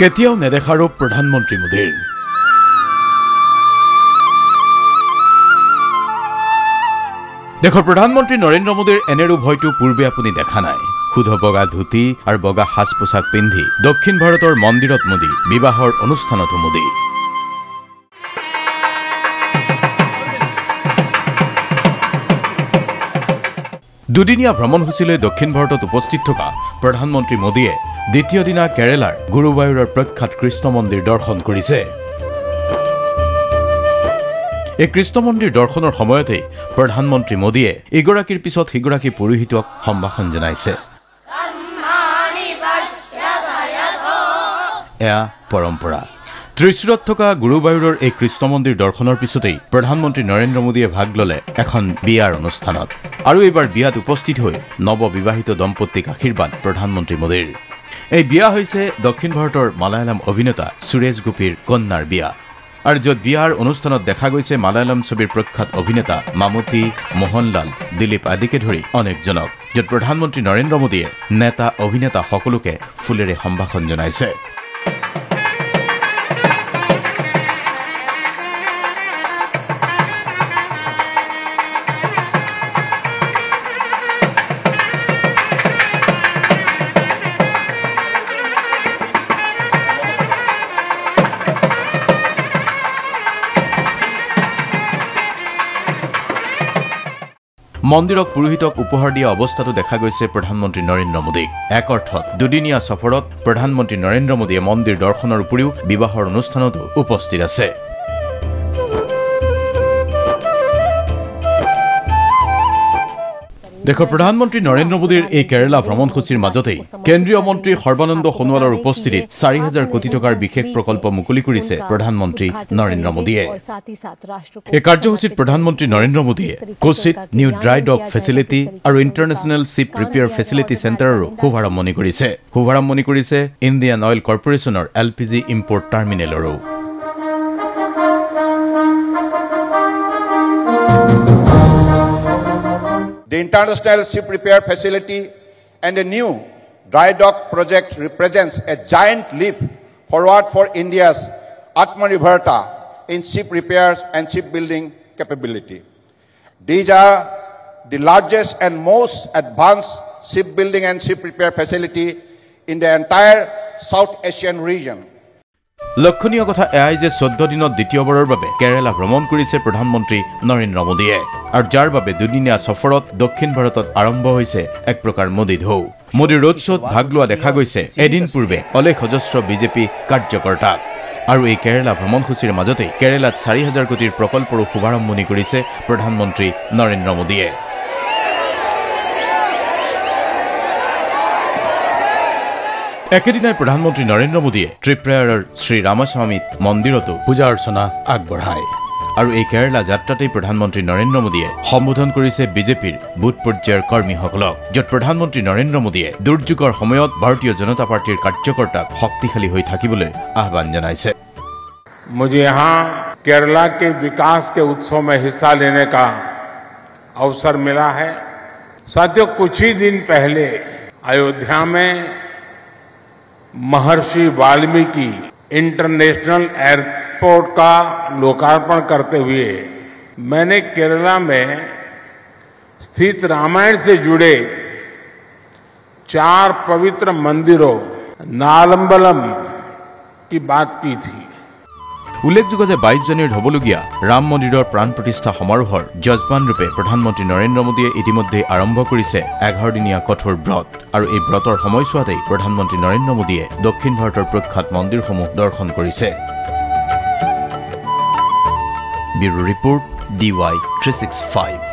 কেতিয়াও নেদেখা ৰূপ প্ৰধানমন্ত্ৰী মোদীৰ। দেশৰ প্ৰধানমন্ত্ৰী নৰেন্দ্ৰ মোদীৰ এনে ৰূপ হয়তো পূৰ্বে আপুনি দেখা নাই। শুদ্ধ বগা ধুতি আৰু বগা সাজ পোছাক পিন্ধি দক্ষিণ ভাৰতৰ মন্দিৰত মোদী, বিবাহৰ অনুষ্ঠানতো মোদী। দুদিনীয়া ভ্ৰমণসূচীলৈ দক্ষিণ ভাৰতত উপস্থিত থকা প্ৰধানমন্ত্ৰী মোদীয়ে দ্বিতীয় দিনা কেৰালাৰ গুৰুবায়ুৰৰ প্ৰখ্যাত কৃষ্ণ মন্দিৰ দৰ্শন কৰিছে। এই কৃষ্ণ মন্দিৰ দৰ্শনৰ সময়তেই প্ৰধানমন্ত্ৰী মোদীয়ে ইগৰাকীৰ পিছত সিগৰাকী পুৰোহিতক সম্ভাষণ জনাইছে। এয়া পৰম্পৰা। ত্ৰিশূৰত থকা গুৰুবায়ুৰৰ এই কৃষ্ণ মন্দিৰ দৰ্শনৰ পিছতেই প্ৰধানমন্ত্ৰী নৰেন্দ্ৰ মোদীয়ে ভাগ ললে এখন বিয়াৰ অনুষ্ঠানত। আৰু এইবাৰ বিয়াত উপস্থিত হৈ নৱবিবাহিত দম্পতীক আশীৰ্বাদ প্ৰধানমন্ত্ৰী মোদীৰ। এই বিয়া হৈছে দক্ষিণ ভাৰতৰ মালায়ালাম অভিনেতা সুৰেশ গোপীৰ কন্যাৰ বিয়া। আৰু য'ত বিয়াৰ অনুষ্ঠানত দেখা গৈছে মালায়ালাম ছবিৰ প্ৰখ্যাত অভিনেতা মামুতি, মোহনলাল, দিলীপ আদিকে ধৰি অনেকজনক, য'ত প্ৰধানমন্ত্ৰী নৰেন্দ্ৰ মোদীয়ে নেতা অভিনেতা সকলোকে ফুলেৰে সম্ভাষণ জনাইছে। মন্দিৰক পুৰোহিতক উপহাৰ দিয়া অৱস্থাতো দেখা গৈছে প্ৰধানমন্ত্ৰী নৰেন্দ্ৰ মোদীক। এক অৰ্থত দুদিনীয়া সফৰত প্ৰধানমন্ত্ৰী নৰেন্দ্ৰ মোদীয়ে মন্দিৰ দৰ্শনৰ উপৰিও বিবাহৰ অনুষ্ঠানতো উপস্থিত আছে। দেশৰ প্ৰধানমন্ত্ৰী নৰেন্দ্ৰ মোদীৰ এই কেৰালা ভ্ৰমণসূচীৰ মাজতেই কেন্দ্ৰীয় মন্ত্ৰী সৰ্বানন্দ সোণোৱালৰ উপস্থিতিত ৪,০০০ কোটি টকাৰ বিশেষ প্ৰকল্প মুকলি কৰিছে প্ৰধানমন্ত্ৰী নৰেন্দ্ৰ মোদীয়ে। এই কাৰ্যসূচীত প্ৰধানমন্ত্ৰী নৰেন্দ্ৰ মোদীয়ে কোচিত নিউ ড্ৰাই ডক ফেচিলিটি আৰু ইণ্টাৰনেশ্যনেল শ্বিপ ৰিপেয়াৰ ফেচিলিটি চেণ্টাৰৰো শুভাৰম্ভণি কৰিছে ইণ্ডিয়ান অইল কৰ্পৰেশ্যনৰ LPG ইম্পৰ্ট টাৰ্মিনেলৰো। The International Ship Repair Facility and a new dry dock project represents a giant leap forward for India's Atmanirbharta in ship repairs and shipbuilding capability. These are the largest and most advanced shipbuilding and ship repair facility in the entire South Asian region. লক্ষণীয় কথা এয়াই যে 14 দিনত দ্বিতীয়বাৰৰ বাবে কেৰালা ভ্ৰমণ কৰিছে প্ৰধানমন্ত্ৰী নৰেন্দ্ৰ মোদীয়ে। আৰু যাৰ বাবে দুদিনীয়া সফৰত দক্ষিণ ভাৰতত আৰম্ভ হৈছে এক প্ৰকাৰ মোদী ঢৌ। মোদীৰ ৰোড শ্ব'ত ভাগ লোৱা দেখা গৈছে এদিন পূৰ্বে অলেখ অজস্ৰ বিজেপি কাৰ্যকৰ্তাক। আৰু এই কেৰালা ভ্ৰমণসূচীৰ মাজতেই কেৰালাত ৪,০০০ কোটিৰ প্ৰকল্পৰো শুভাৰম্ভণি কৰিছে প্ৰধানমন্ত্ৰী নৰেন্দ্ৰ মোদীয়ে। একেদিনাই প্ৰধানমন্ত্ৰী নৰেন্দ্ৰ মোদীয়ে ত্ৰিপুৰাৰ শ্ৰী ৰামাস্বামী মন্দিৰতো পূজা অৰ্চনা আগবঢ়ায়। আৰু এই কেৰালা যাত্ৰাতেই প্ৰধানমন্ত্ৰী নৰেন্দ্ৰ মোদীয়ে সম্বোধন কৰিছে বিজেপিৰ বুথ পৰ্যায়ৰ কৰ্মীসকলক, য'ত প্ৰধানমন্ত্ৰী নৰেন্দ্ৰ মোদীয়ে দুৰ্যোগৰ সময়ত ভাৰতীয় জনতা পাৰ্টিৰ কাৰ্যকৰ্তাক শক্তিশালী হৈ থাকিবলৈ আহ্বান জনাইছে। मुझे यहाँ केरला के विकास के उत्सव में हिस्सा लेने का अवसर मिला है। साथियों, कुछ ही दिन पहले अयोध्या में महर्षि वाल्मीकि इंटरनेशनल एयरपोर्ट का लोकार्पण करते हुए मैंने केरला में स्थित रामायण से जुड़े 4 पवित्र मंदिरों नालम्बलम की बात की थी। উল্লেখযোগ্য যে 22 জানুৱাৰীত হ'বলগীয়া ৰাম মন্দিৰৰ প্ৰাণ প্ৰতিষ্ঠা সমাৰোহৰ যজমান ৰূপে প্ৰধানমন্ত্ৰী নৰেন্দ্ৰ মোদীয়ে ইতিমধ্যে আৰম্ভ কৰিছে 11 দিনীয়া কঠোৰ ব্ৰত। আৰু এই ব্ৰতৰ সময়ছোৱাতেই প্ৰধানমন্ত্ৰী নৰেন্দ্ৰ মোদীয়ে দক্ষিণ ভাৰতৰ প্ৰখ্যাত মন্দিৰসমূহ দৰ্শন কৰিছে। Bureau report DY 365।